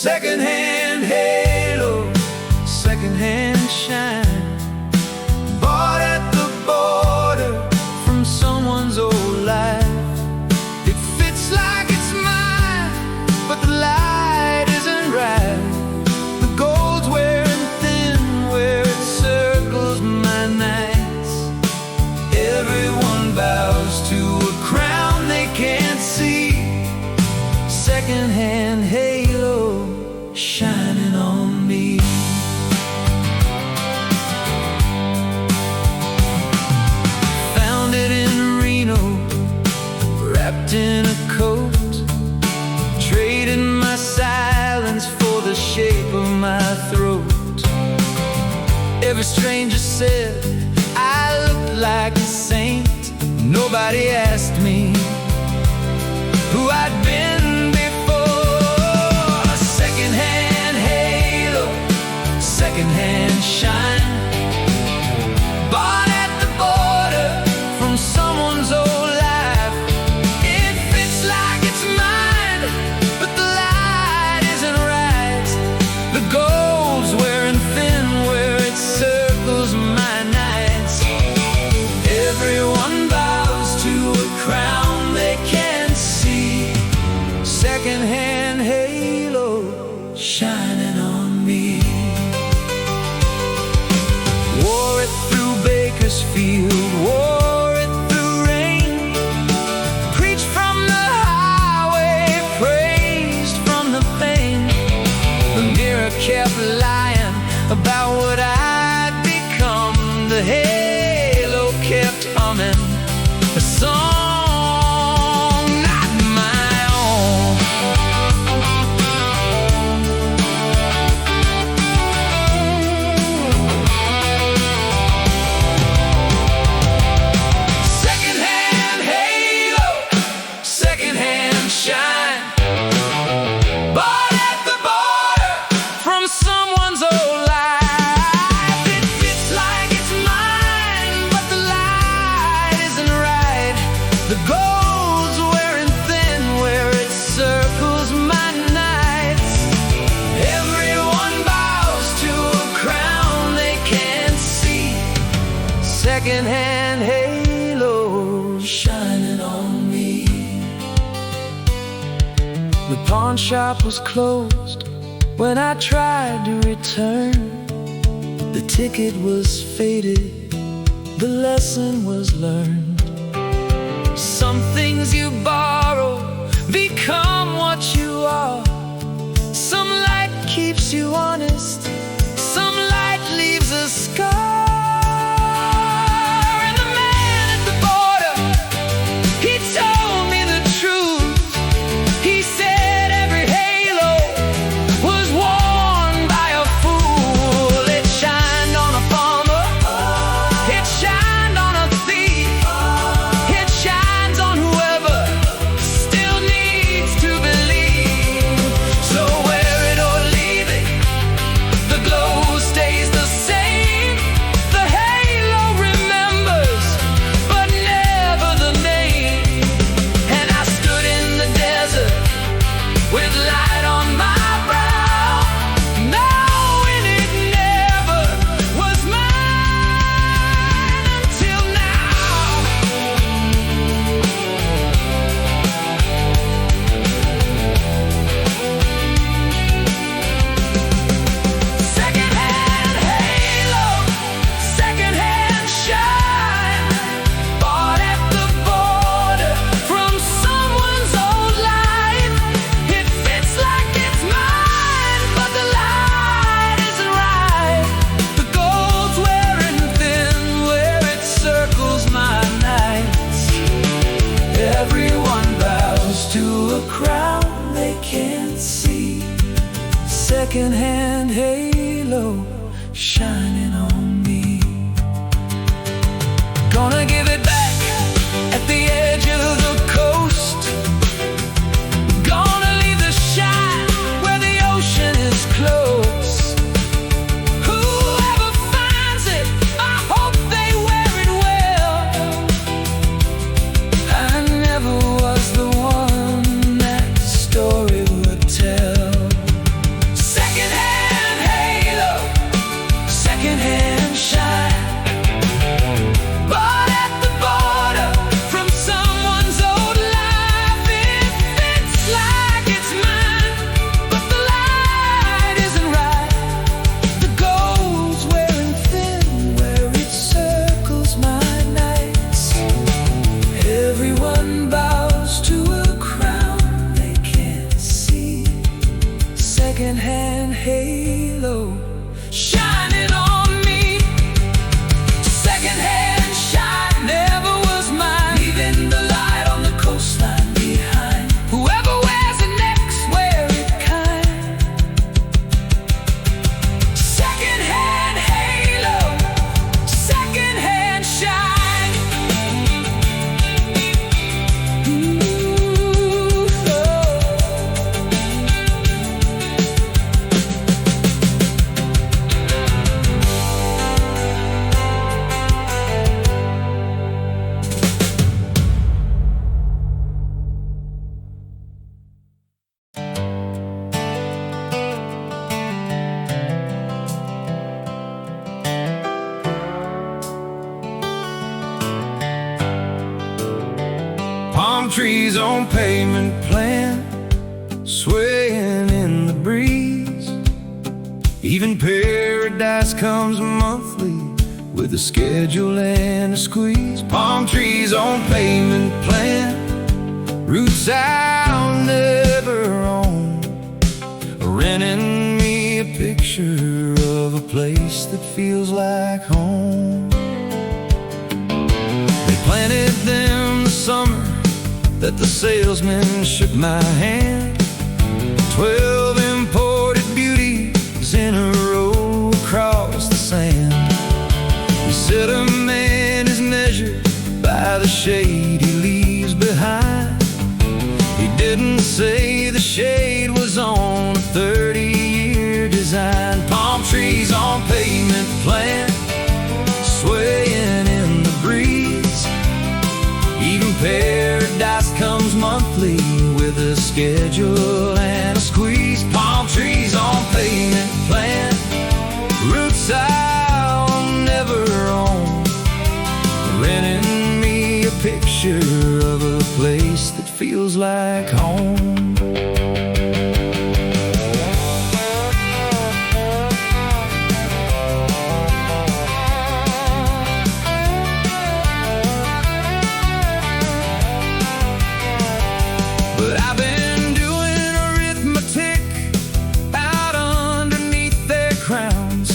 Secondhand halo, secondhand shine, bought at the border from someone's old life. It fits like it's mine, but the light isn't right. The gold's wearing thin where it circles my nights. Everyone bows to a crown they can't see. Secondhand halo shining on me. Found it in Reno, wrapped in a coat, trading my silence for the shape of my throat. Every stranger said I looked like a saint. Nobody asked me who I'd been before. Secondhand halo, secondhand shine, bought at the border from someone's old life. It fits like it's mine, but the light isn't right. The gold's wearing thin where it circles my nights. Everyone bows to a crown they can't see. Secondhand halo shining on me. Wore it through Bakersfield, wore it through rain, preached from the highway, praised from the pain. The mirror kept lying about what I'd become. The halo kept humming a song not my own. Secondhand halo, secondhand shine, bought at the border from someone's old life. It fits like it's mine, but the light isn't right. The gold's wearing thin where it circles my nights. Everyone bows to a crown they can't see. Secondhand halo shining on me. The pawn shop was closed when I tried to return. The ticket was faded, the lesson was learned. Some things you borrow become what you are. Some light keeps you honest, some light leaves a scar. And the man at the border, he told me the truth. He said every halo was worn by a fool. It shined on a farmer, it shined on a thief, it shines on whoever still needs to believe. So wear it or leave it, the palm trees on pavement plan, swaying in the breeze. Even paradise comes monthly with a schedule and a squeeze. Palm trees on pavement plan, roots I'll never own, renting me a picture of a place that feels like home. They planted them the summer that the salesman shook my hand. 12 imported beauties in a row across the sand. He said a man is measured by the shade he leaves behind. He didn't say the shade was on a 30-year design. Palm trees on pavement plan, swaying in the breeze. Even paradise comes monthly with a schedule and a squeeze. Palm trees on pavement plan, roots I'll never own, renting me a picture of a place that feels like home. But I've been doing arithmetic out underneath their crowns,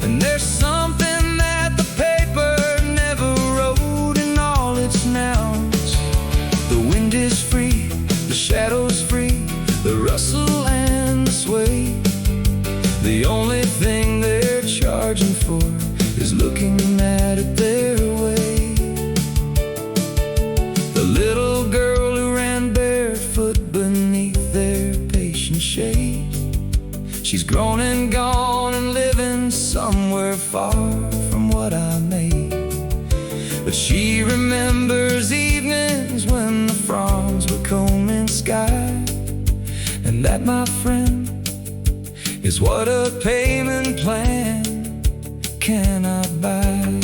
and there's something that the paper never wrote in all its nouns. The wind is free, the shadow's free, the rustle and the sway. The only thing they're charging for is looking at it their way. The little girl who ran barefoot beneath their patient shade, she's grown and gone and living somewhere far from what I made. But she remembers evenings when the fronds were combing sky, and that, my friend, is what a payment plan cannot buy.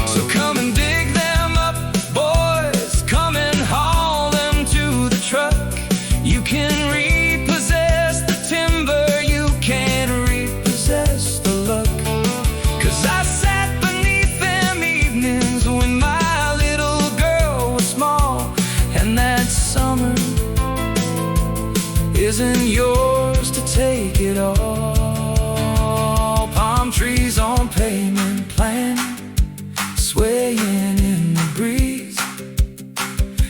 So come and dig them up, boys, come and haul them to the truck. You can repossess the timber, you can't repossess the luck. 'Cause I sat beneath them evenings when my little girl was small, and that summer isn't yours to take it all. Palm trees on pavement plan, swaying in the breeze.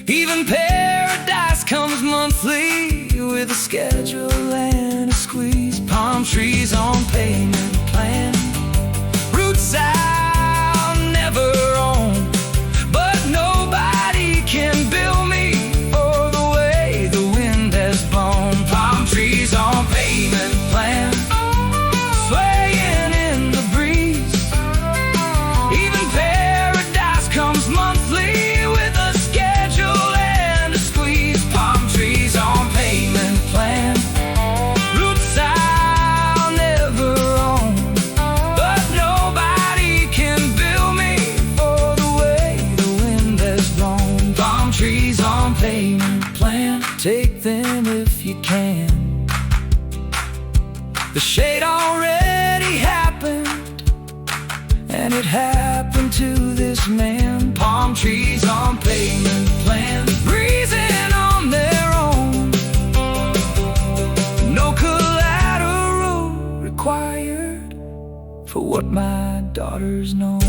Even paradise comes monthly with a schedule and a squeeze. Palm trees on pavement plan, roots I'll never own, but nobody can bill me for the way the wind has blown. Palm trees on pavement plan, swaying in the breeze. Even paradise comes monthly with a schedule and a squeeze. Palm trees on pavement plan, roots I'll never own, but nobody can bill me for the way the wind has blown. Palm trees on pavement plan, take them if you can. The shade already happened, and it happened to this man. Palm trees on pavement plan, breezing on their own. No collateral required for what my daughters know.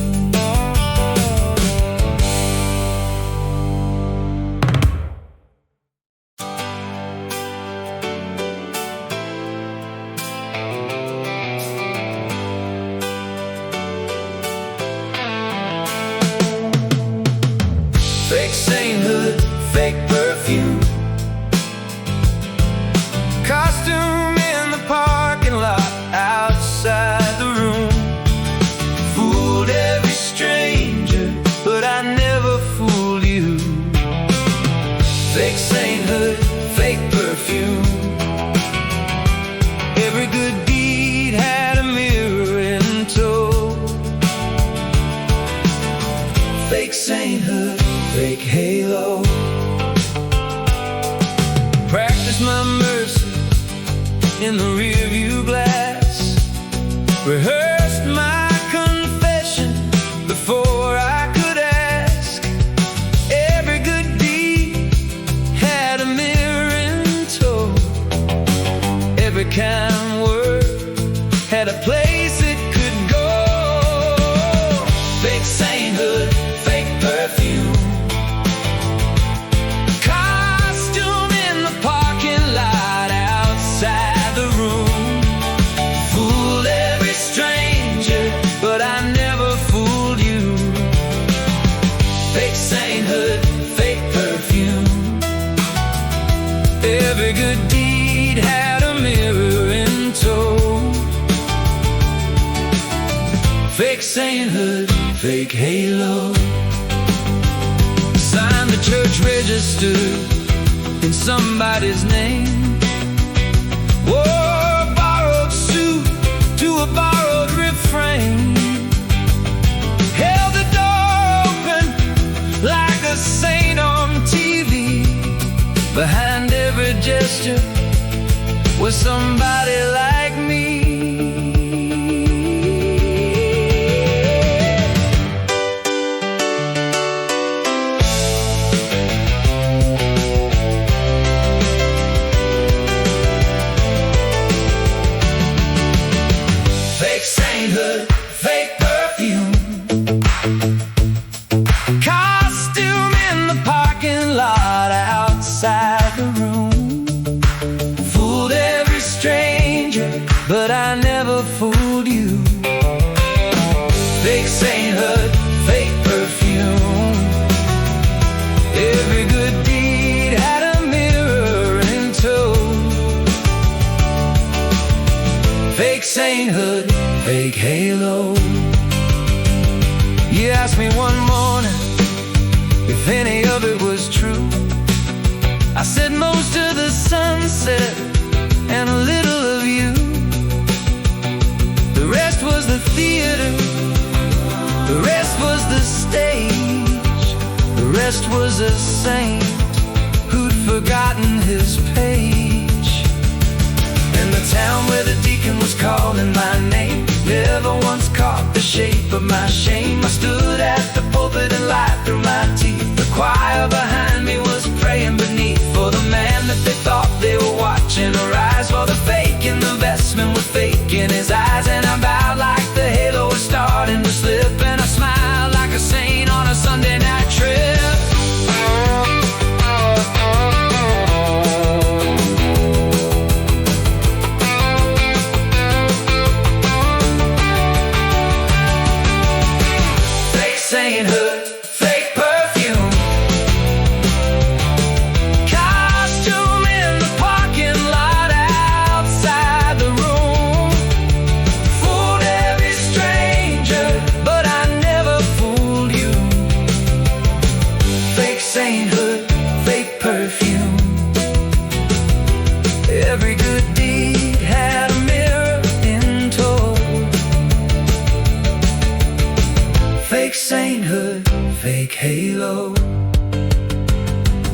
Fake Sainthood, fake perfume, costume in the parking lot, outside the room. Fooled every stranger, but I never fooled you. Fake Sainthood, fake perfume. Every good deed had a mirror in tow. Fake Sainthood, fake halo. Fake sainthood, fake halo. Signed the church register in somebody's name. Wore a borrowed suit to a borrowed refrain. Held the door open like a saint on TV. Behind every gesture was somebody like me. Fake sainthood, fake perfume. Costume in the parking lot outside the room. Fooled every stranger, but I never fooled you. Fake sainthood, fake perfume. Every good deed had a mirror in tow. Fake sainthood, fake halo. You asked me one morning if any of it was true. I said most of the sunset and a little of you. The rest was the theater, the rest was the stage. The rest was a saint who'd forgotten his page. And the town where the deacon was calling my name never once caught the shape of my shame. I stood at the pulpit and lied through my teeth. The choir behind me was praying beneath for the man that they thought they were watching arise. For the fake in the vestment was fake in his eyes. And I bowed like the halo was starting to slip. And I smiled like a saint on a Sunday night trip. Sainthood, fake perfume. Costume in the parking lot outside the room. Fooled every stranger, but I never fooled you. Fake sainthood, fake perfume. Every good deed had a mirror in tow. Fake sainthood, fake halo.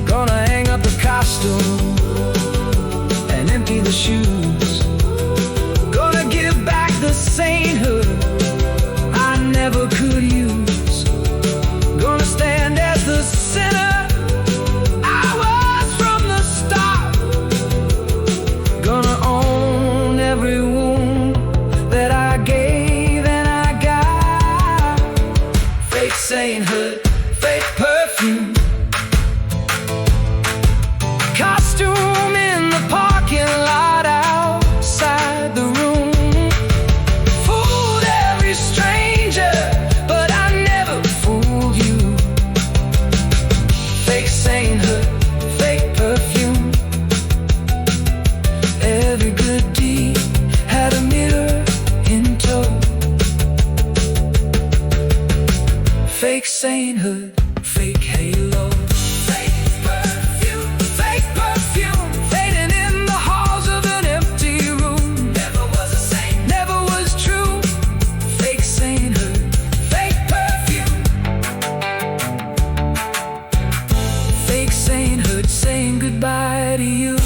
Gonna hang up the costume and empty the shoes. Gonna give back the sainthood I never could use. Gonna stand as the sinner I was from the start. Gonna own every wound that I gave and I got. Fake sainthood, fake perfume. Costume in the parking lot outside the room. Fooled every stranger, but I never fooled you. Fake sainthood, fake perfume. Every good deed had a mirror in tow. Fake sainthood, fake halo. Fake perfume, fake perfume. Fading in the halls of an empty room. Never was a saint, never was true. Fake sainthood, fake perfume. Fake sainthood, saying goodbye to you.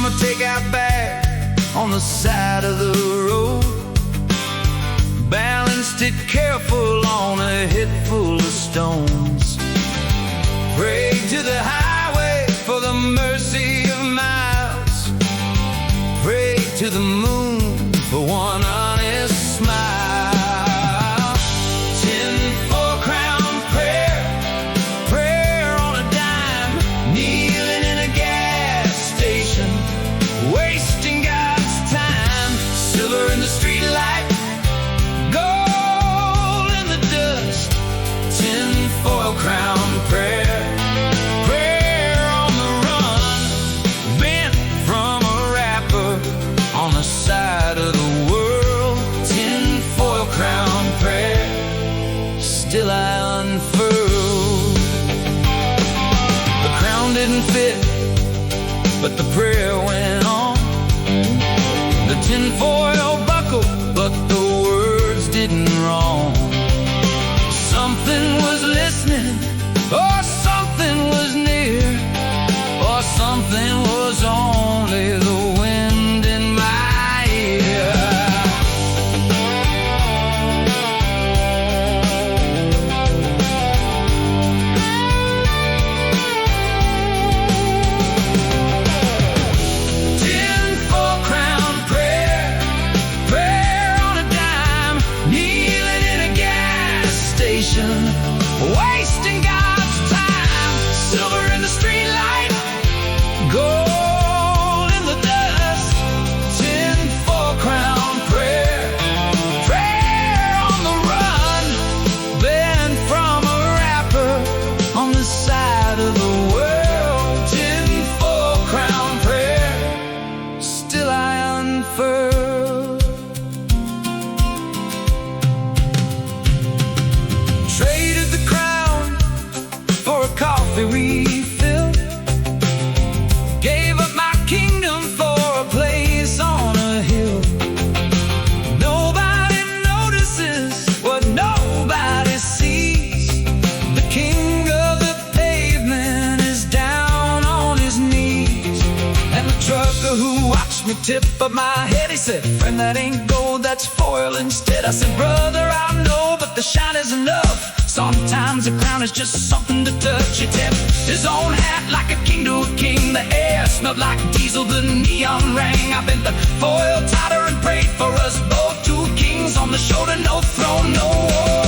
from a takeout bag on the side of the road. Balanced it careful on a hip full of stones. Prayed to the highway for the mercy of miles. Prayed to the moon for one honest smile. Tinfoil crown prayer, prayer on a dime. Kneeling in a gas station, wasting God's time. Silver in the street light, gold in the dust. Tinfoil crown prayer, prayer on the run. Bent from a rapper on the side of the world. Tinfoil crown prayer, still I unfurl. The crown didn't fit, but the prayer went on. The tinfoil buckled, but the words didn't wrong. Something was listening, or something was near, or something was only the wind in my ear. Tinfoil crown prayer, prayer on a dime. Kneeling in a gas station, wasting God's time. Silver in the street light, gold in the dust. Tinfoil crown prayer, prayer on the run. Banned from a rapper on the side of the world. Tinfoil crown prayer, still I unfurl. Traded the crown for a coffee refill. Gave up my kingdom for a place on a hill. Nobody notices what nobody sees. The king of the pavement is down on his knees. And the trucker who watched me tip up my head, he said, "Friend, that ain't gold, that's foil instead." I said, "Brother, I know, but the shine is enough. Sometimes a crown is just something to touch." He tipped his own hat like a king to a king. The air smelled like diesel, the neon rang. I bent the foil tighter and prayed for us both. Two kings on the shoulder, no throne, no war.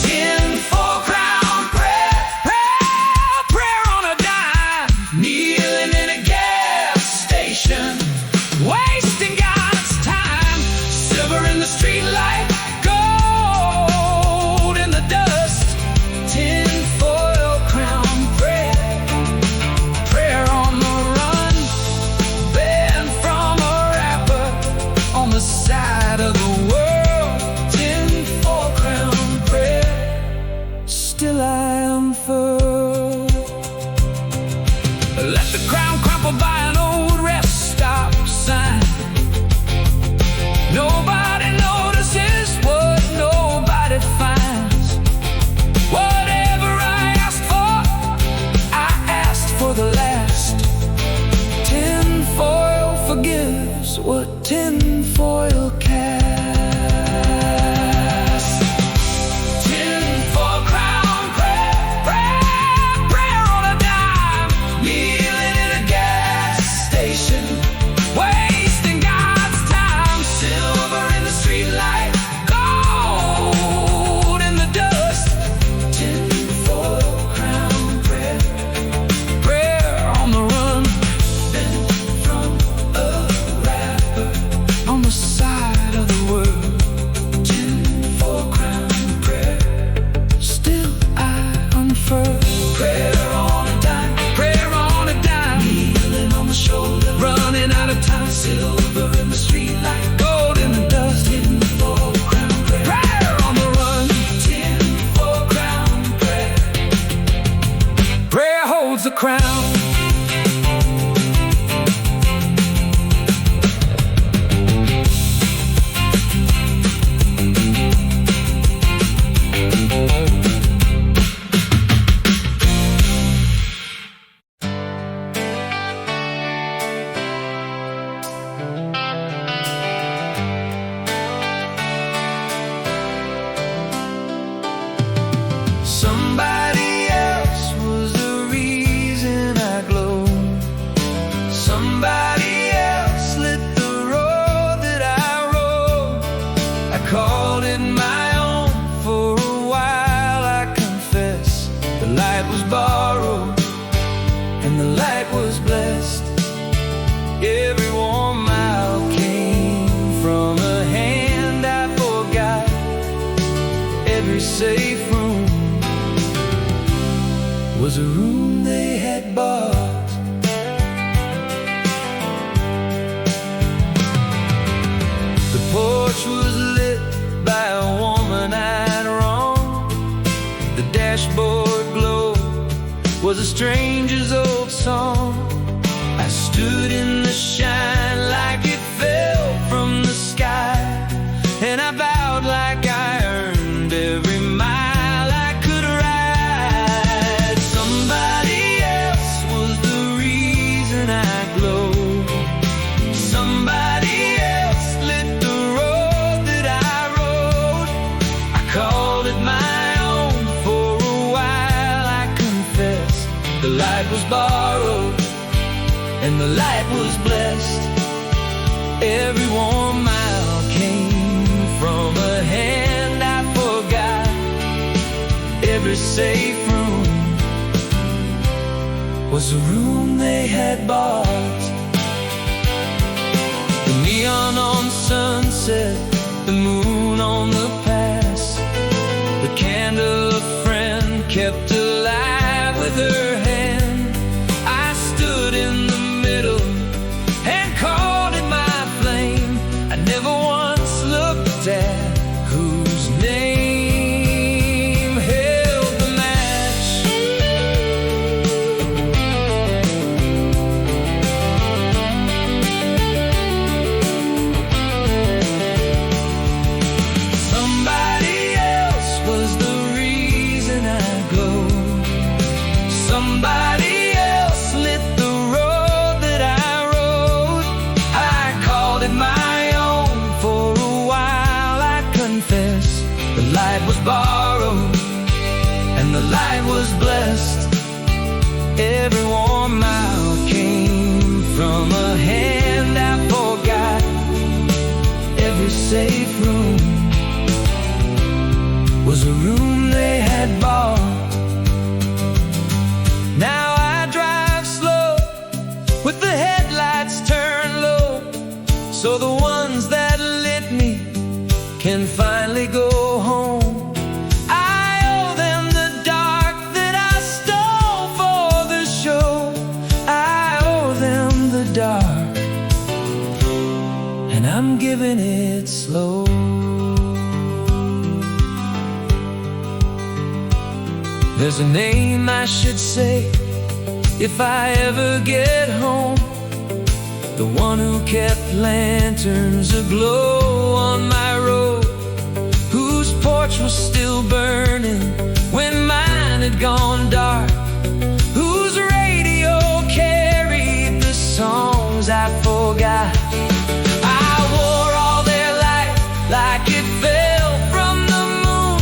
Tinfoil crown prayer, prayer, prayer on a dime. Kneeling in a gas station, wasting God's time. Silver in the street light, gold in the dust. Tinfoil crown prayer, prayer on the run. Banned from a rapper on the side of the world. Tinfoil crown prayer, still I unfurl. Let the crown crumple by an old rest stop sign. Nobody notices what nobody finds. Whatever I asked for, I asked for the last. Tinfoil forgives what tinfoil casts. Tinfoil crown prayer, prayer, prayer on a dime. Kneeling in a gas station, wasting God's time. Silver in the street light, gold in the dust. Tinfoil crown prayer, prayer on the run. Bent from a rapper light was blessed. Every warm mile came from a hand I forgot. Every safe room was a room they had bought. The porch was lit by a woman I'd wronged. The dashboard glow was a stranger's old song. I stood in the shine like it fell from the sky, and I vowed like I earned every mile I could ride. Somebody else was the reason I glowed. Somebody else lit the road that I rode. I called it my own for a while, I confess. The light was borrowed and the light was blessed. Every warm mile came from a hand I forgot. Every safe room was a room they had bought. The neon on sunset, the moon on the pass, the candle a friend kept alive with her hand. I stood in the middle and called it my flame. I never once looked at whose name held the match. Somebody else was the reason I glowed. Somebody else lit the road that I rode. I called it my own for a while, I confess. The light was borrowed and the light was blessed. Every warm mile came from a hand I forgot. Every safe room was a room they had bought. Now I drive slow with the headlights turned low, so the ones that lit me can finally go home. I owe them the dark that I stole for the show. I owe them the dark, and I'm giving it slow. There's a name I should say if I ever get home. The one who kept lanterns aglow on my road, whose porch was still burning when mine had gone dark, whose radio carried the songs I forgot. I wore all their light like it fell from the moon.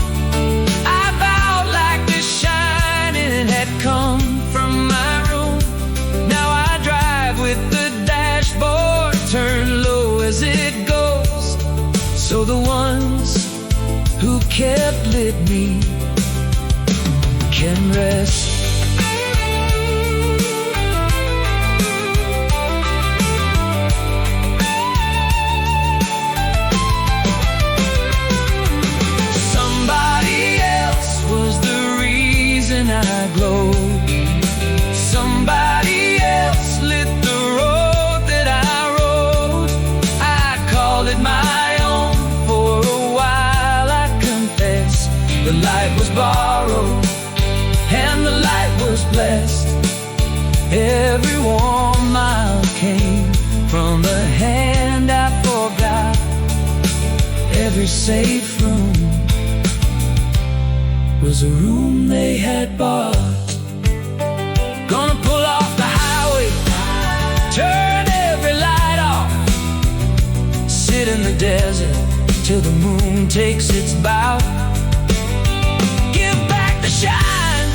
I vowed like the shining had come from my room. Now I drive with the dashboard turned low as it goes, so the ones who kept lit me can rest. Somebody else was the reason I glowed. Somebody else lit the road that I rode. I called it my own for a while, I confess. The light was borrowed and the light was blessed. Every warm mile came from the hand I forgot. Every safe room was a room they had bought. Gonna pull off the highway, turn every light off, sit in the desert till the moon takes its bow. Give back the shine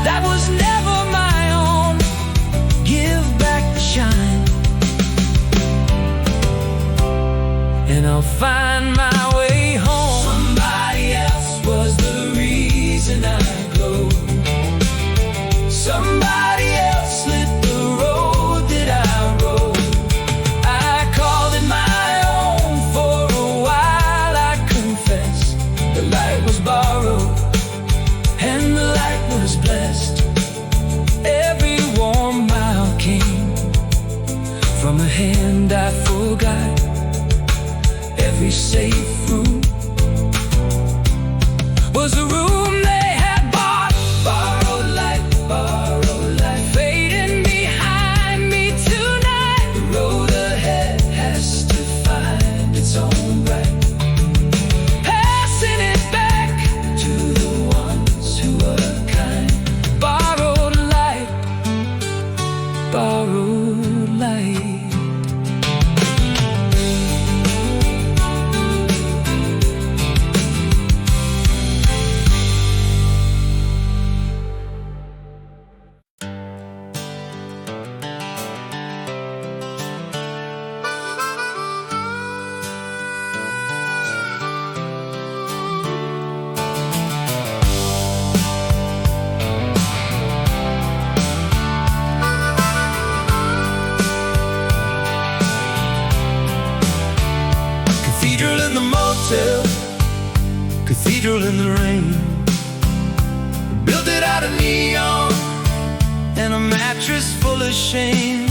that was never my own. Give back the shine, and I'll find my way home. Somebody else was the reason I glowed. Somebody else the hand I forgot. Every safe room was a room they had bought. Borrowed light, fading behind me tonight. The road ahead has to find its own right, passing it back to the ones who were kind. Borrowed light, borrowed light. Cathedral in the motel, cathedral in the rain. Built it out of neon and a mattress full of shame.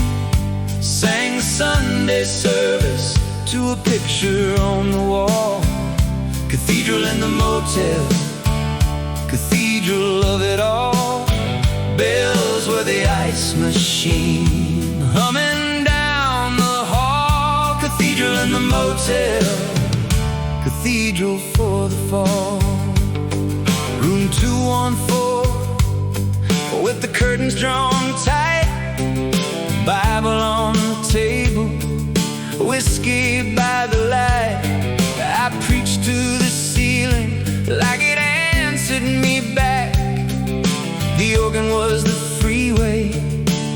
Sang Sunday service to a picture on the wall. Cathedral in the motel, cathedral of it all. Bells were the ice machine, humming down the hall. Cathedral in the motel, cathedral for the fall. Room 214, with the curtains drawn tight. Bible on the table, whiskey by the light. I preached to the ceiling like it answered me back. The organ was the freeway,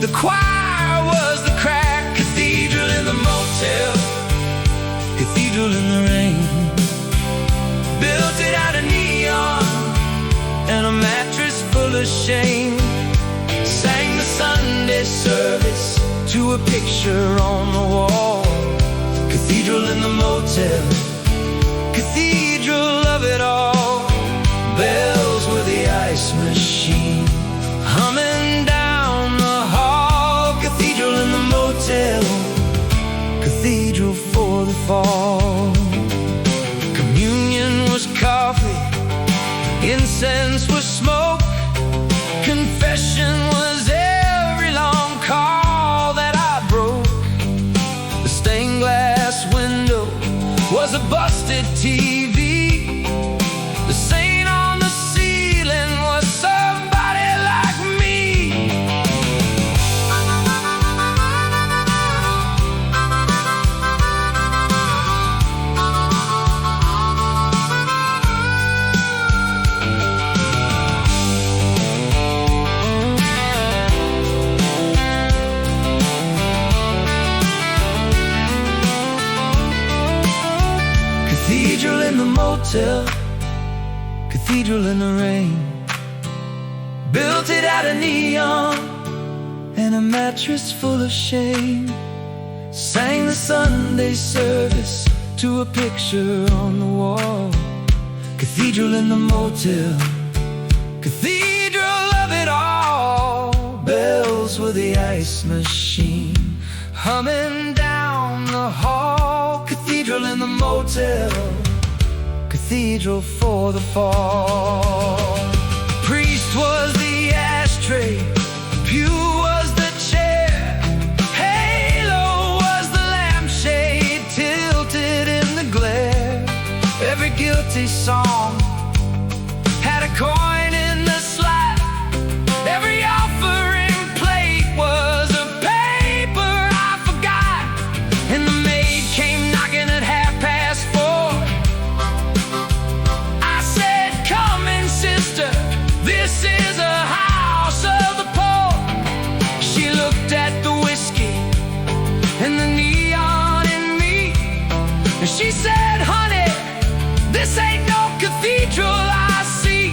the choir was the crack. Cathedral in the motel, cathedral in the rain. Built it out of neon and a mattress full of shame. Sang the Sunday service to a picture on the wall. Cathedral in the motel, cathedral of it all. Bells were the ice machine, humming down the hall. Cathedral in the motel, cathedral for the fall. Communion was coffee, incense was smoke. Confession was every long call that I broke. The stained glass window was a busted TV. The saint on the ceiling was somebody like me. Cathedral in the motel, cathedral in the rain. Built it out of neon and a mattress full of shame. Sang the Sunday service to a picture on the wall. Cathedral in the motel, cathedral of it all. Bells were the ice machine, humming down the hall. Cathedral in the motel, cathedral for the fall. Priest was the ashtray, pew was the chair. Halo was the lampshade tilted in the glare. Every guilty song had a coin in the slot. Every offering plate was a paper I forgot. And the maid came knocking at 4:30. I said, come in, sister, this is a house of the poor. She looked at the whiskey and the neon in me, and she said, honey, this ain't no cathedral I see.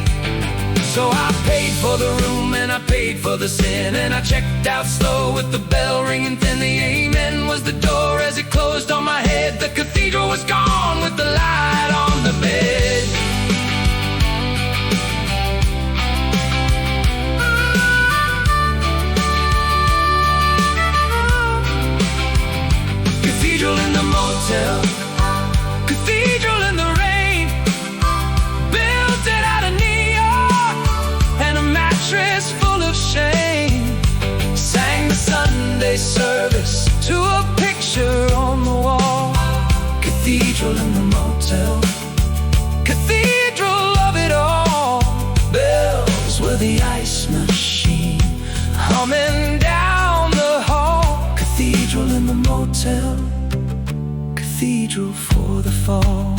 So I paid for the room and I paid for the sin, and I checked out slow with the bell ringing thin. The amen was the door as it closed on my head. The cathedral was gone with the light on the bed. motel. Cathedral in the rain, built it out of New York, and a mattress full of shame. Sang the Sunday service to a picture on the wall. Cathedral in the motel, cathedral of it all. Bells were the ice machine, humming down the hall. Cathedral in the motel, cathedral for the fall.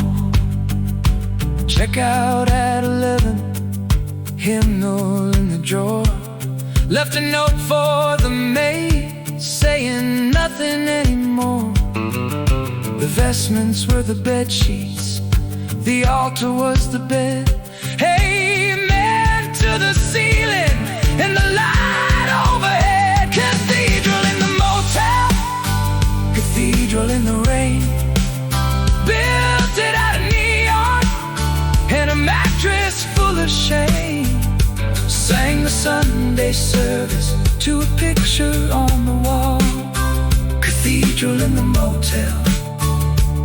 Check out at 11, hymnal in the drawer. Left a note for the maid, saying nothing anymore. The vestments were the bed sheets, the altar was the bed. Amen to the ceiling and the light overhead. Cathedral in the motel, cathedral in the rain, built it out of New York, and a mattress full of shame. Sang the Sunday service to a picture on the wall. Cathedral in the motel,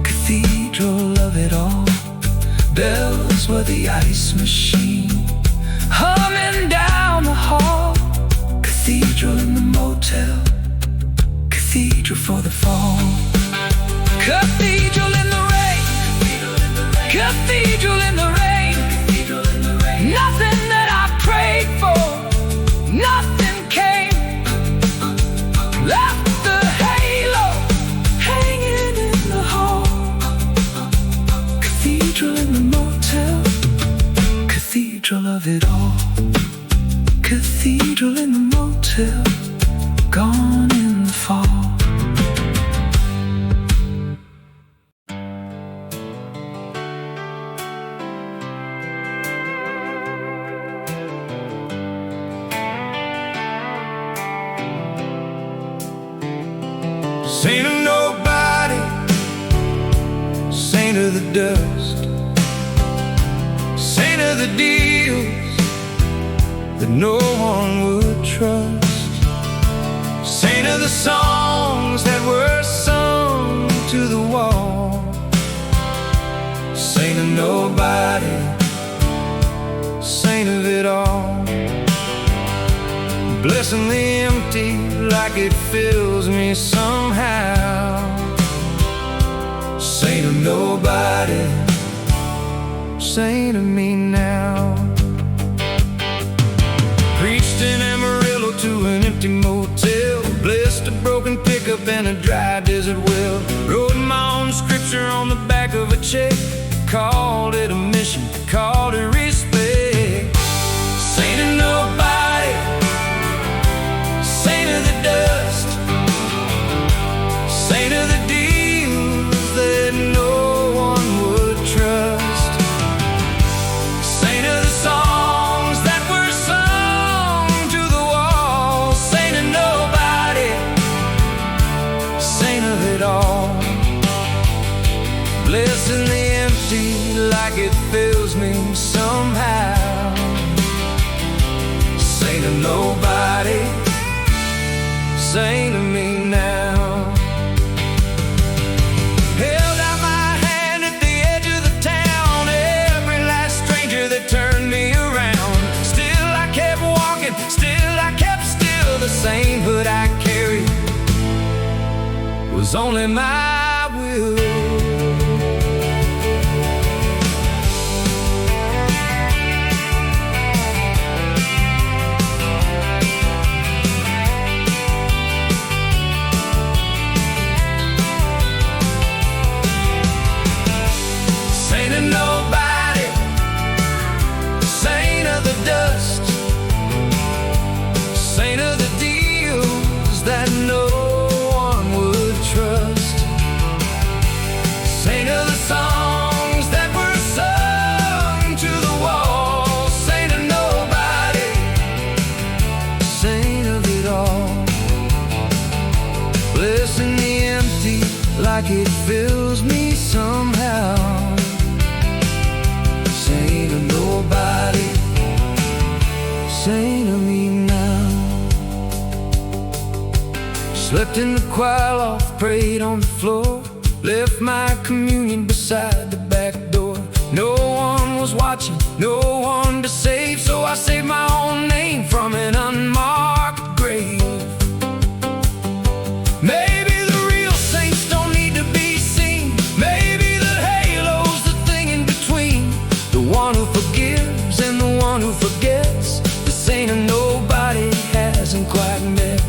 cathedral of it all. Bells were the ice machine, humming down the hall. Cathedral in the motel, cathedral for the fall. Cathedral in the rain, cathedral in the rain, nothing that I prayed for, nothing came. Left the halo hanging in the hall. Cathedral in the motel, cathedral of it all. Cathedral in the motel, gone in the fall. Saint of nobody, saint of the dust, saint of the deals that no one would trust, saint of the songs that were sung to the wall, saint of nobody, saint of it all. Blessing the empty like it fills me somehow. Saint of nobody, saint of me now. Preached in Amarillo to an empty motel, blessed a broken pickup and a dry desert well. Wrote my own scripture on the back of a check, called it a mission, called it respect. Saint of nobody, saint of the dust, saint of the deals that no one would trust, saint of the songs that were sung to the wall, saint of nobody, saint of it all. Blessing the empty like it fills me somehow. Saint of nobody, saint of me now. Held out my hand at the edge of the town, every last stranger that turned me around. Still I kept walking, still I kept still. The sainthood I carried was only my will. Nobody, saint of the dust, saint of the deals that no one would trust, saint of the songs that were sung to the wall, saint of nobody, saint of it all. Blessing the empty like it fills me somehow. Saint of nobody, saint of me now. Slept in the choir loft, prayed on the floor, left my communion beside the back door. No one was watching, no one to save, so I saved my own name from an unmarked grave. Maybe the real saints don't need to be seen. Maybe the halo's the thing in between. The one who forgives and the one who forgets. The saint who nobody hasn't quite met.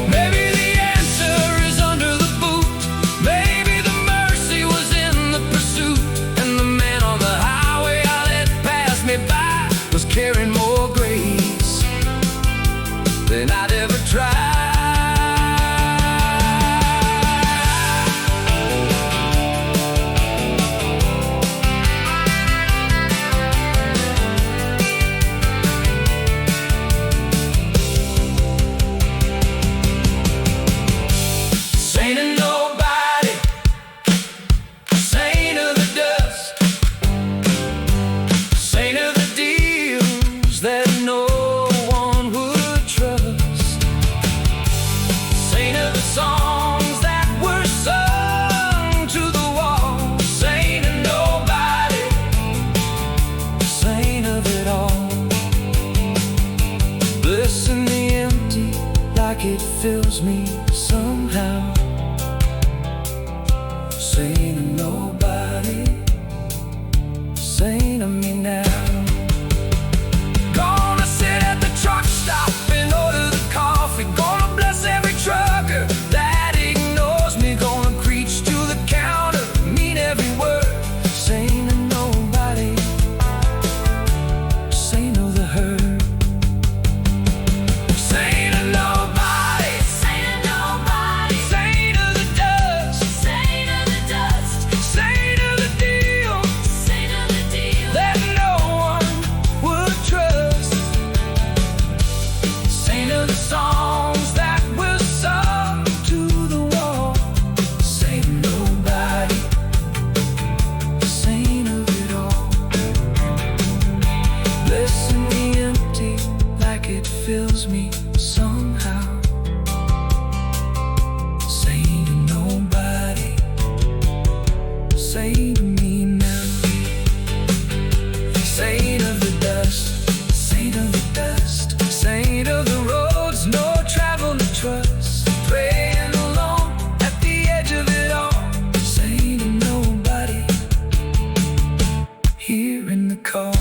Maybe the answer is under the boot. Maybe the mercy was in the pursuit. And the man on the highway I let pass me by was carrying more grace than I'd ever tried. Saint of nobody, saint of the dust, saint of the deals that no one would trust, saint of the songs that were sung to the wall, saint of nobody, saint of it all. Blessing the empty like it fills me somehow. Saint of nobody, saint of me now. Gonna sit at the truck stop and order the coffee. Gonna bless every trucker that ignores me. Gonna preach to the counter, mean every word. Saint of nobody, saint of the herd. Saint of nobody, saint of nobody, saint of the dust, saint of the dust, saint of the deal that no one would trust, saint of the songs that were sung to the wall, saint of nobody, saint of it all. Blessing the empty like it fills me somehow. Saint of nobody, saint of me now. Saint of the dust, saint of the dust, saint of the roads no travel to trust. Praying alone at the edge of it all. Saint of nobody, hearing the call.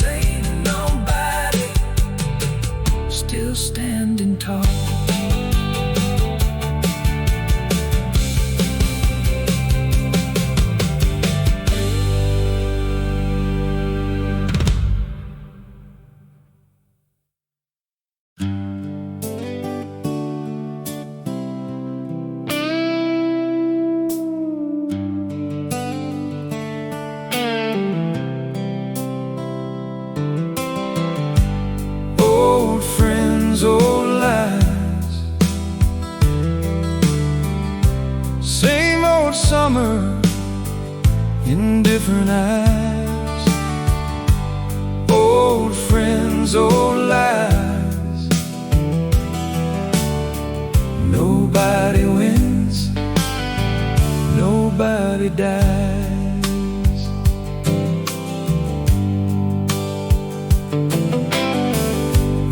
Saint of nobody, still standing tall. Old friends, old lies, same old summer in different eyes. Old friends, old lies, nobody wins, nobody dies.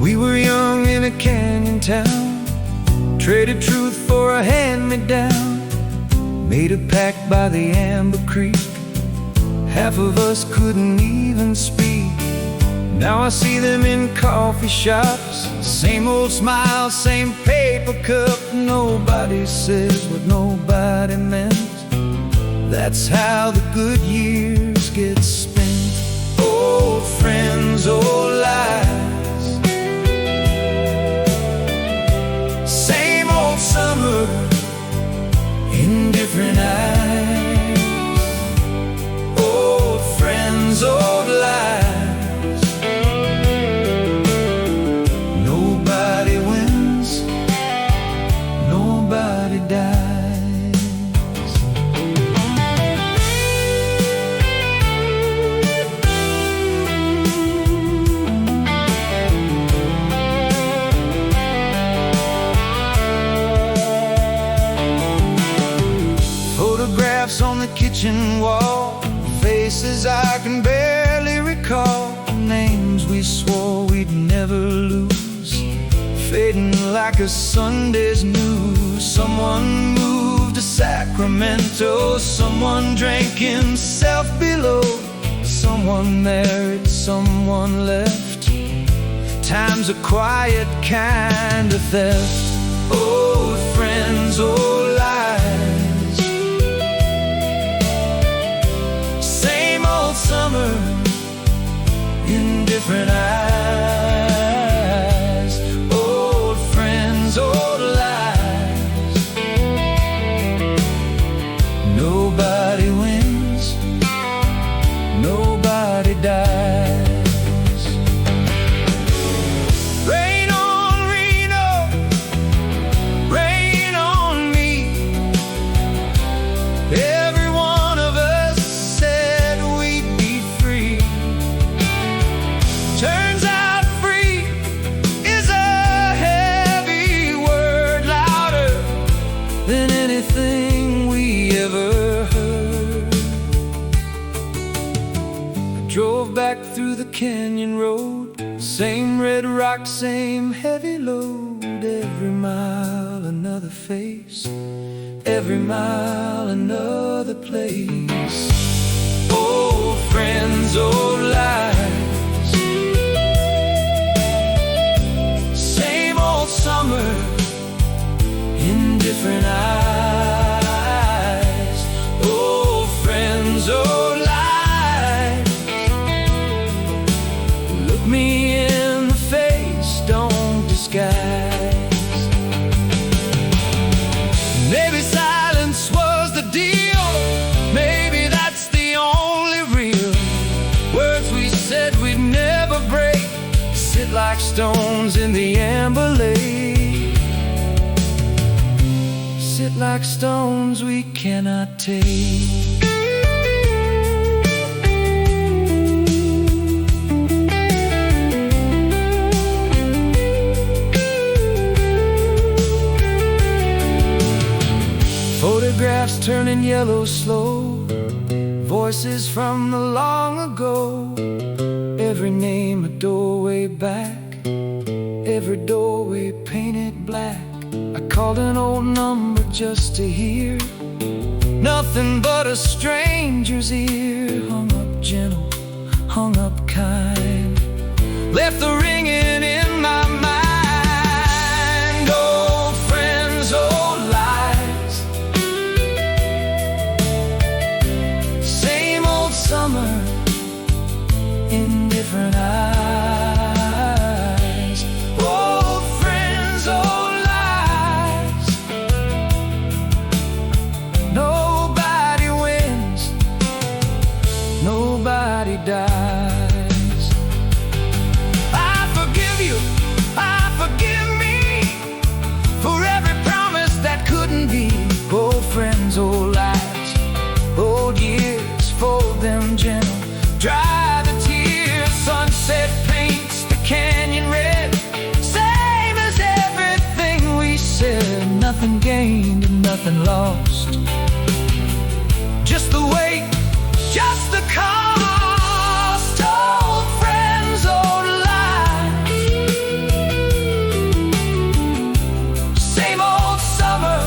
We were young in a canyon town, traded truth for a hand-me-down, made a pact by the Amber Creek. Half of us couldn't even speak. Now I see them in coffee shops, same old smile, same paper cup. Nobody says what nobody meant. That's how the good years get spent. Old friends, old lies, same old summer in different eyes. Old friends, old lies, nobody wins, nobody dies. tracks on the kitchen wall, faces I can barely recall, names we swore we'd never lose, fading like a Sunday's news. Someone moved to Sacramento, someone drank himself below, someone married, someone left. Time's a quiet kind of theft. Old friends, old lies, same old summer in different eyes. Old friends, old lies. Nobody wins, nobody dies. Drove back through the canyon road, same red rock, same heavy load. Every mile another face, every mile another place. Old friends, old lies, same old summer in different eyes. Old friends, old lies, me in the face, don't disguise. Maybe silence was the deal, maybe that's the only real words we said we'd never break. Sit like stones in the amber lake, sit like stones we cannot take. Photographs turning yellow slow, voices from the long ago. Every name a doorway back, every doorway painted black. I called an old number just to hear nothing but a stranger's ear. Hung up gentle, hung up kind, left the ringing in my mind. Old friends, old lies, same old summer in different eyes. Old friends, old lies, nobody wins, nobody dies. I forgive you, I forgive me for every promise that couldn't be. Old friends, old lies, old years, fold them gentle, dry the tears. Sunset paints the canyon red, same as everything we said. Nothing gained and nothing lost, just the weight, just the cost. Old friends, old lies, same old summer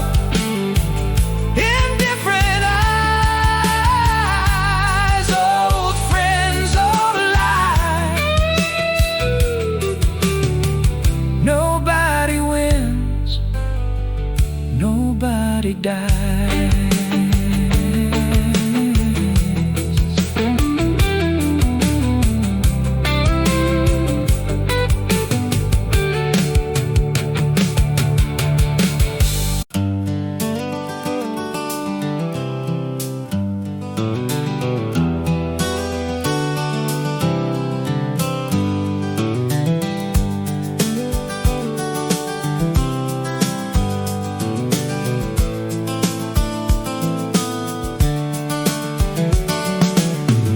in different eyes. Old friends, old lies, nobody wins, nobody dies.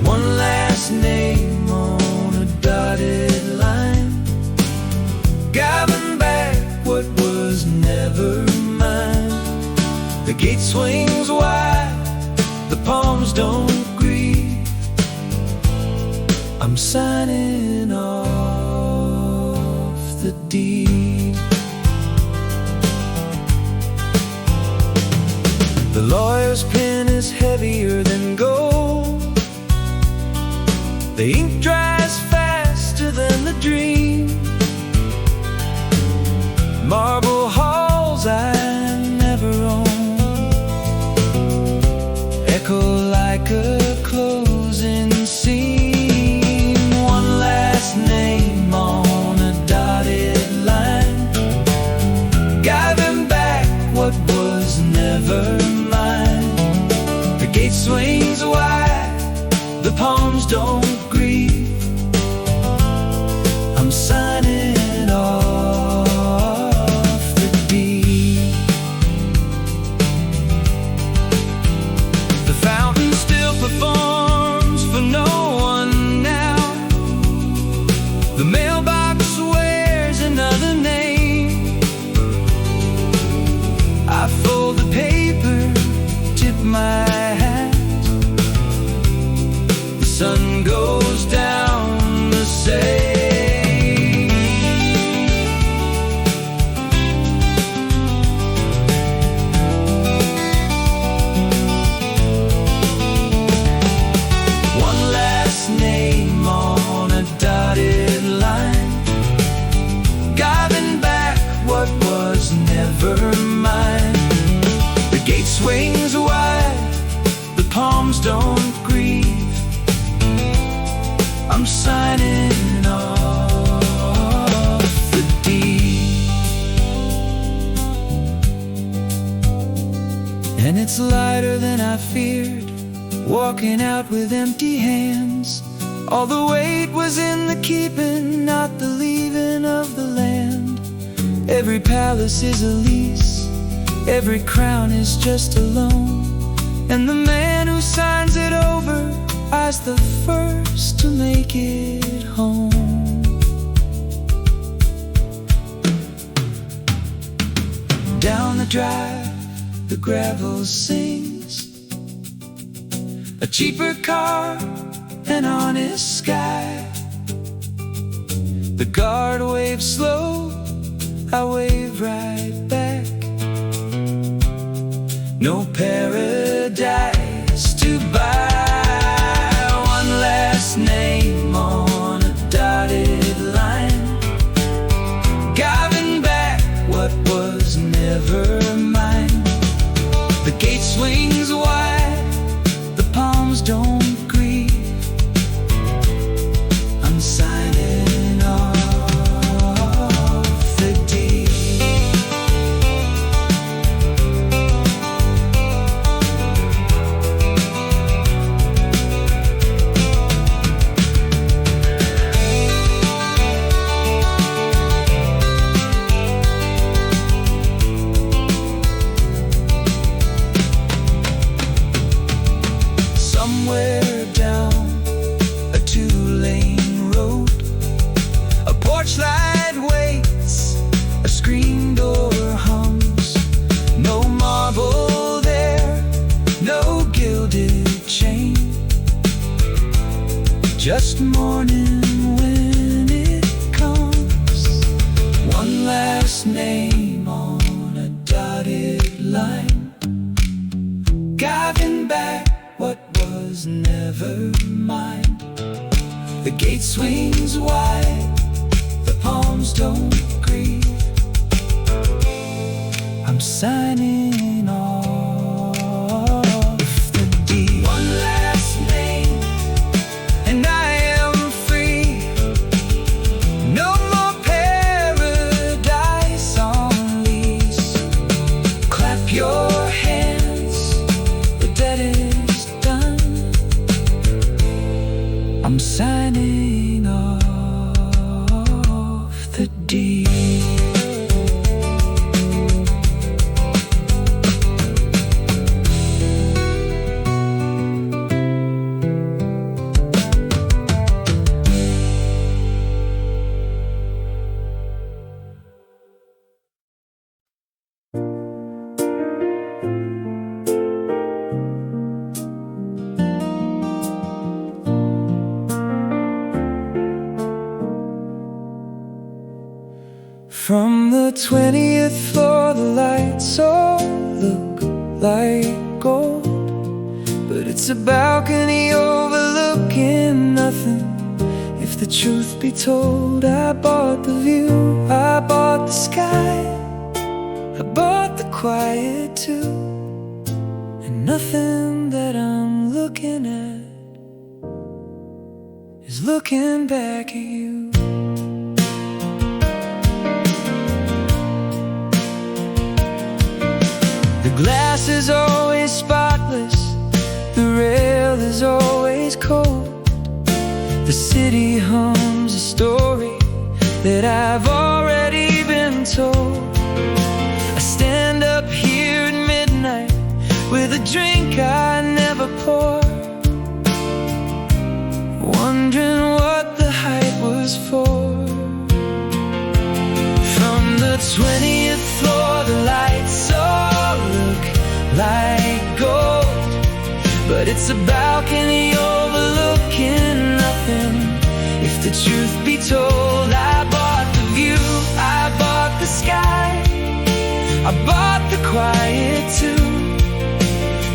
One last name on a dotted line, giving back what was never mine. The gate swings wide, palms don't grieve. I'm signing off the deed. The lawyer's pen is heavier than gold. The ink dries faster than the dream. Marble halls I never owned echo like a closing scene. One last name on a dotted line, giving back what was never mine. The gate swings wide, the palms don't grieve. I'm signing off the deed. The fountain still performs for no one now. The mailbox wears another name. I fold the paper, tip my hat. The sun goes down the same. One last name on a dotted line, giving back what was never mine. The gate swings wide, the palms don't grieve. I'm signing off the deed. And it's lighter than I feared, walking out with empty hands. All the weight was in the keeping, not the leaving of the land. Every palace is a lease, every crown is just a loan, and the man who signs it over is the first to make it home. Down the drive, the gravel sings, a cheaper car, an honest sky. The guard waves slow, I wave right back. No paradise to buy. One last name on a dotted line, giving back what was never mine. The gate swings wide, the palms don't grieve. I'm signing off the deed. Somewhere down a two-lane road, a porch light waits, a screen door hums. No marble there, no gilded chain, just morning when it comes. One last name on a dotted line, giving back what was never mine. The gate swings wide, the palms don't grieve. I'm signing off the deed. One last name, and I am free. No more paradise on lease. Clap your hands, the debt is done. I'm signing off the deed. 20th floor, the lights all look like gold, but it's a balcony overlooking nothing. If the truth be told, I bought the view, I bought the sky, I bought the quiet too, and nothing that I'm looking at is looking back at you. The glass is always spotless, the rail is always cold. The city hums a story that I've already been told. I stand up here at midnight with a drink I never pour, wondering what the hype was for. From the 20th floor, the lights all look like gold, but it's a balcony overlooking nothing. If the truth be told, I bought the view, I bought the sky, I bought the quiet too,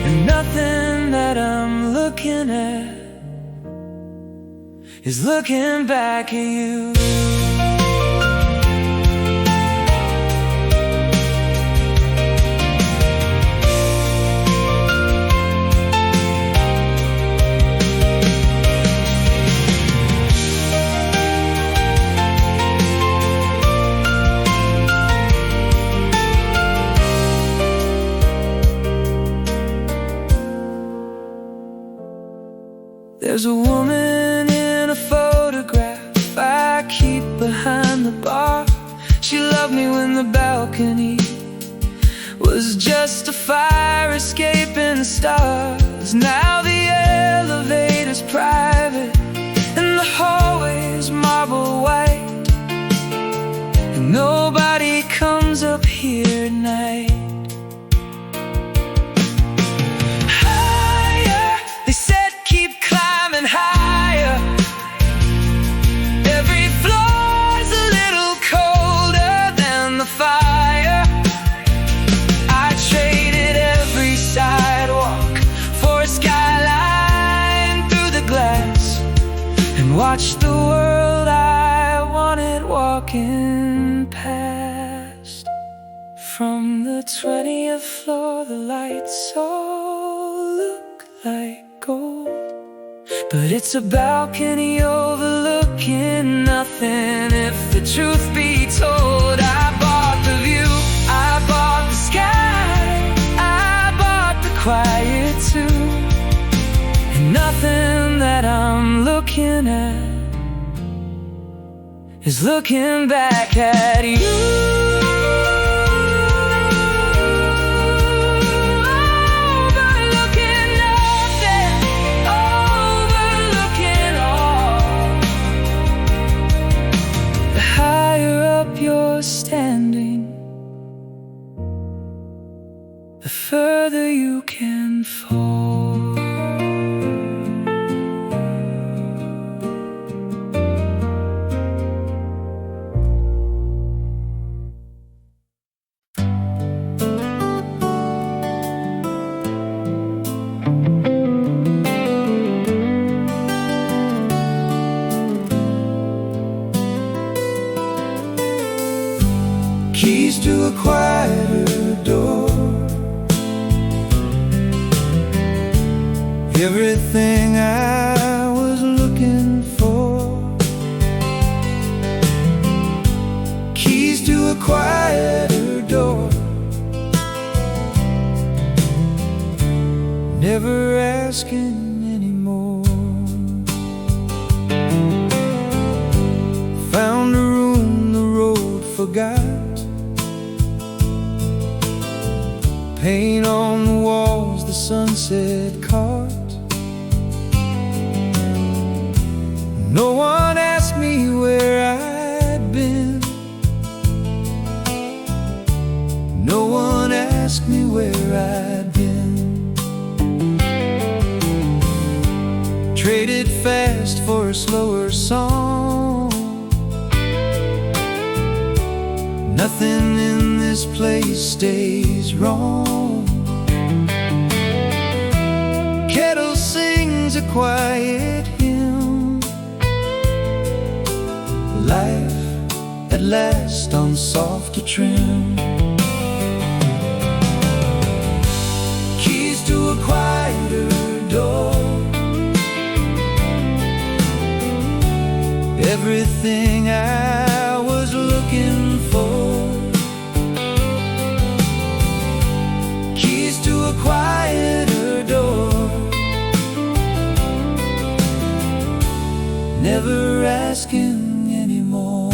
and nothing that I'm looking at is looking back at you. There's a woman in a photograph I keep behind the bar. She loved me when the balcony was just a fire escaping stars. Now the elevator's private and the hallway's marble white, and nobody comes up here at night. Higher, every floor's a little colder than the fire. I traded every sidewalk for a skyline through the glass, and watched the world I wanted walking past. From the 20th floor, the lights all look like gold, but it's a balcony overlooking nothing. If the truth be told, I bought the view, I bought the sky, I bought the quiet too, and nothing that I'm looking at is looking back at you. You're standing, the further you can fall. Keys to a quieter door, everything I was looking for. Keys to a quieter door, never asking anymore. Found a room the road forgot, paint on the walls the sunset caught. No one asked me where I'd been, no one asked me where I'd been. Traded fast for a slower song, Nothing in this place stays wrong. Kettle sings a quiet hymn. Life at last on softer trim. Keys to a quieter door. Everything I was looking for. Keys to a quieter door. Never asking anymore.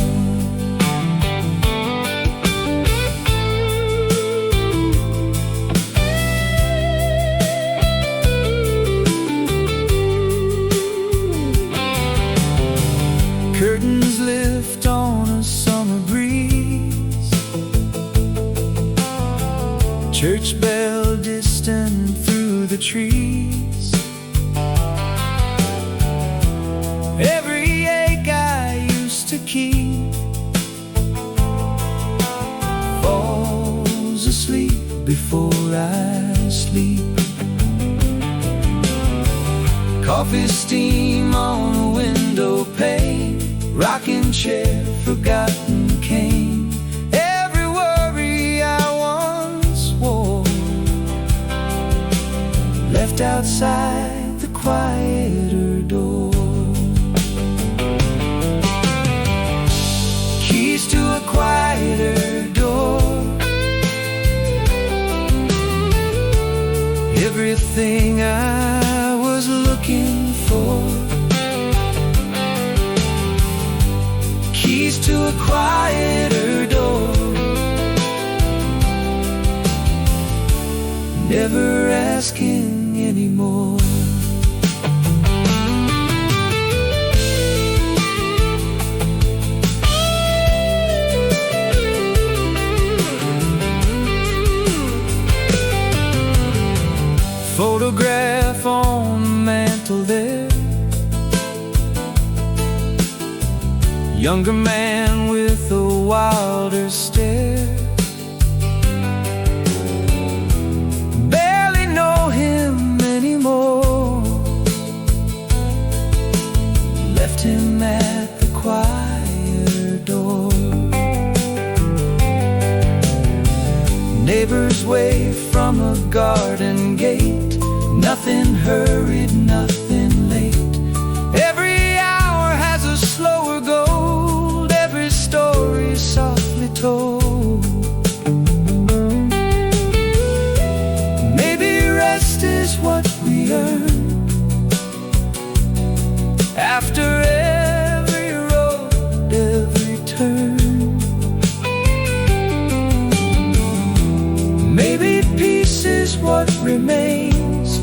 Curtains lift on a summer breeze. Church bell distant through the trees. Every ache I used to keep falls asleep before I sleep. Coffee steam on a window pane. Rocking chair, forgotten cane. Every worry I once wore left outside the quieter door. Keys to a quieter door. Everything I was looking for. Keys to a quieter door. Never asking anymore. Photograph on the mantel there. Younger man with a wilder stare. Barely know him anymore. Left him at the choir door. Neighbors wave from a garden gate. Nothing hurried, nothing late. Every hour has a slower gold. Every story softly told. Maybe rest is what we earn after every road, every turn. Maybe peace is what remains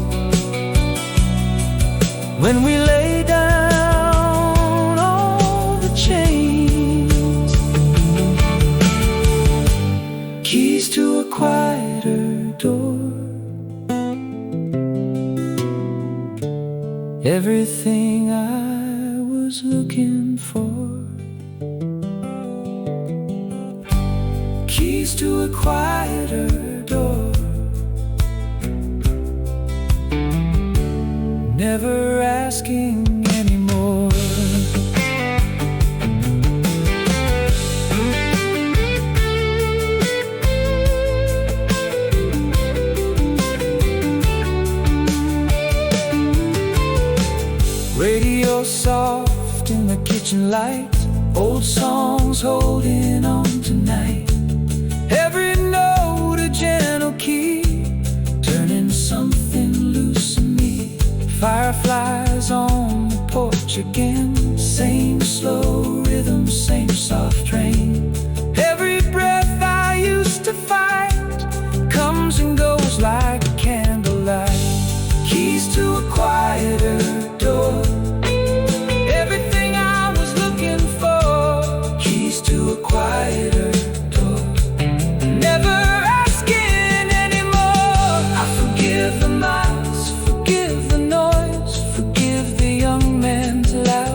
when we lay down all the chains. Keys to a quieter door. Everything I was looking for. Keys to a quieter door. Never asking anymore. Radio soft in the kitchen light. Old songs holding on tonight. Every note a gentle key, turning something loose in me. Fireflies on the porch again. Same slow rhythm, same soft train. Every breath I used to fight comes and goes like candlelight. Keys to a quieter door. Everything I was looking for. Keys to a quieter door. Never asking anymore. I forgive the miles, forgive the noise, forgive the young man's life.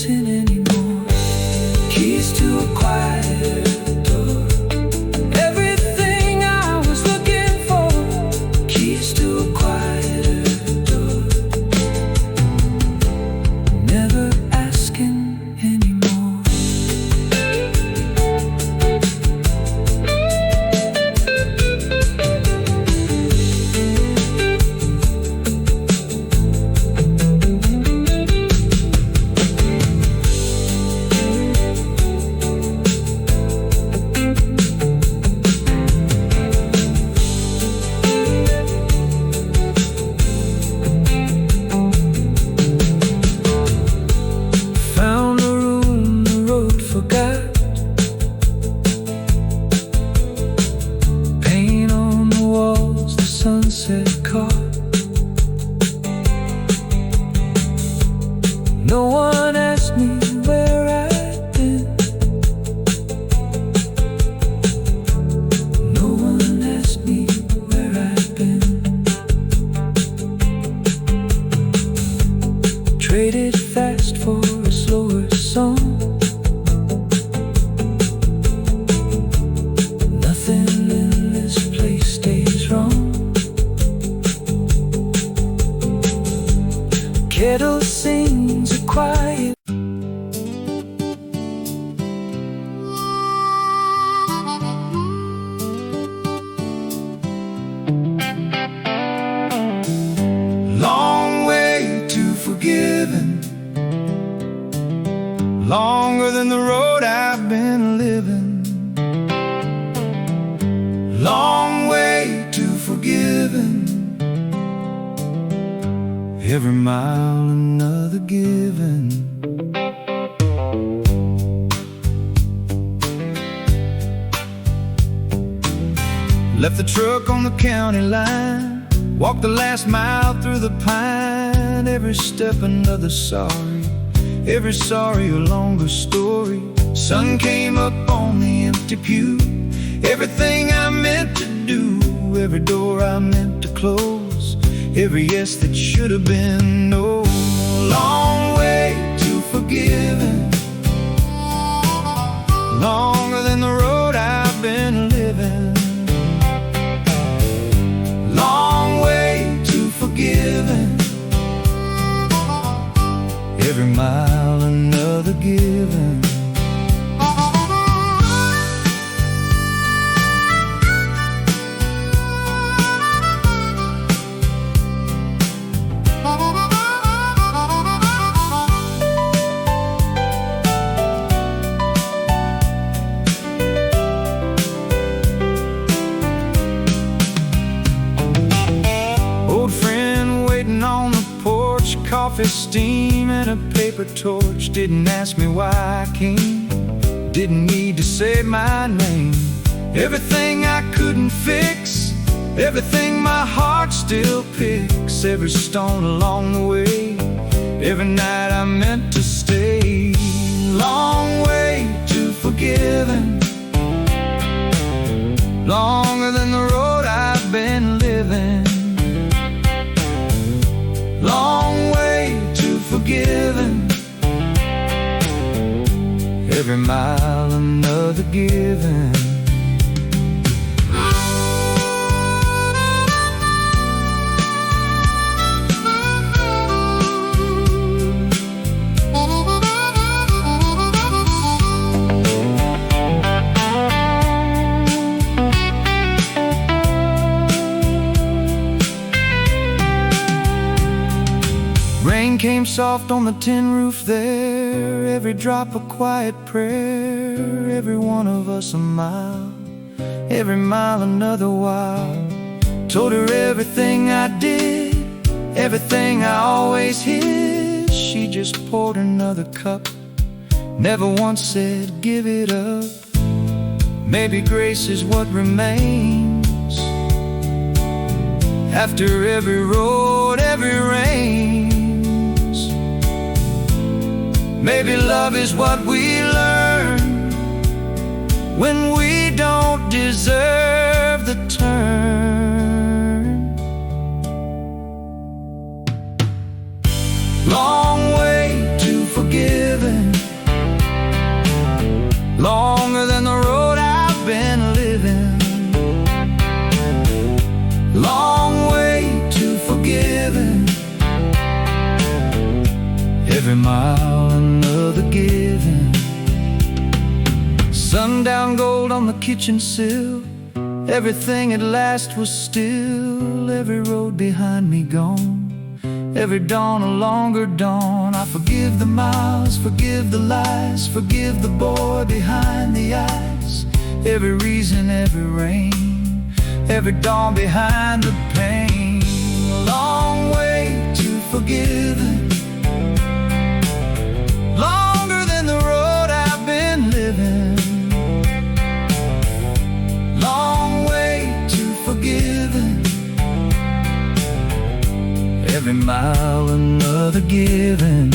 asking anymore. Keys to a quieter door. Everything I was looking for. Keys to a quieter door. Never asking anymore. Found a room the road forgot. Paint on the walls, the sunset caught. No one asked me where I'd been. No one asked me where I'd been. Traded fast for a slower song. Nothing in this place stays wrong. Kettle sings a quiet. Long way to forgiving. Longer than the road I've been living. Long way to forgiving. Every mile another given. Left the truck on the county line. Walked the last mile through the pine. Every step another sorry. Every sorry a longer story. Sun came up on the empty pew. Everything I meant to do. Every door I meant to close. Every yes that should have been no. Long way to forgiving. Longer than the road I've been living. Long way to forgiving. Every mile another given. Old friend waiting on the porch, coffee, steam, and a paper torch. Didn't ask me why I came, didn't need to say my name. Everything I couldn't fix, everything my heart still picks. Every stone along the way, every night I meant to stay. Long way to forgiving. Longer than the road I've been living. Long way to forgiving. Every mile another given. Rain came soft on the tin roof there. Every drop a quiet prayer. Every one of us a mile. Every mile another while. Told her everything I did, everything I always hid. She just poured another cup. Never once said give it up. Maybe grace is what remains after every road, every rains. Maybe love is what we learn when we don't deserve the turn. Long way to forget. forgiven. Longer than the road I've been living. Long way to forgiven. Every mile another given. Sundown gold on the kitchen sill. Everything at last was still. Every road behind me gone. Every dawn a longer dawn. I forgive the miles, forgive the lies, forgive the boy behind the eyes. Every reason, every rain, every dawn behind the pain. A long way to forgiven. Longer than the road I've been living. Long way to forgiven. Every mile another given.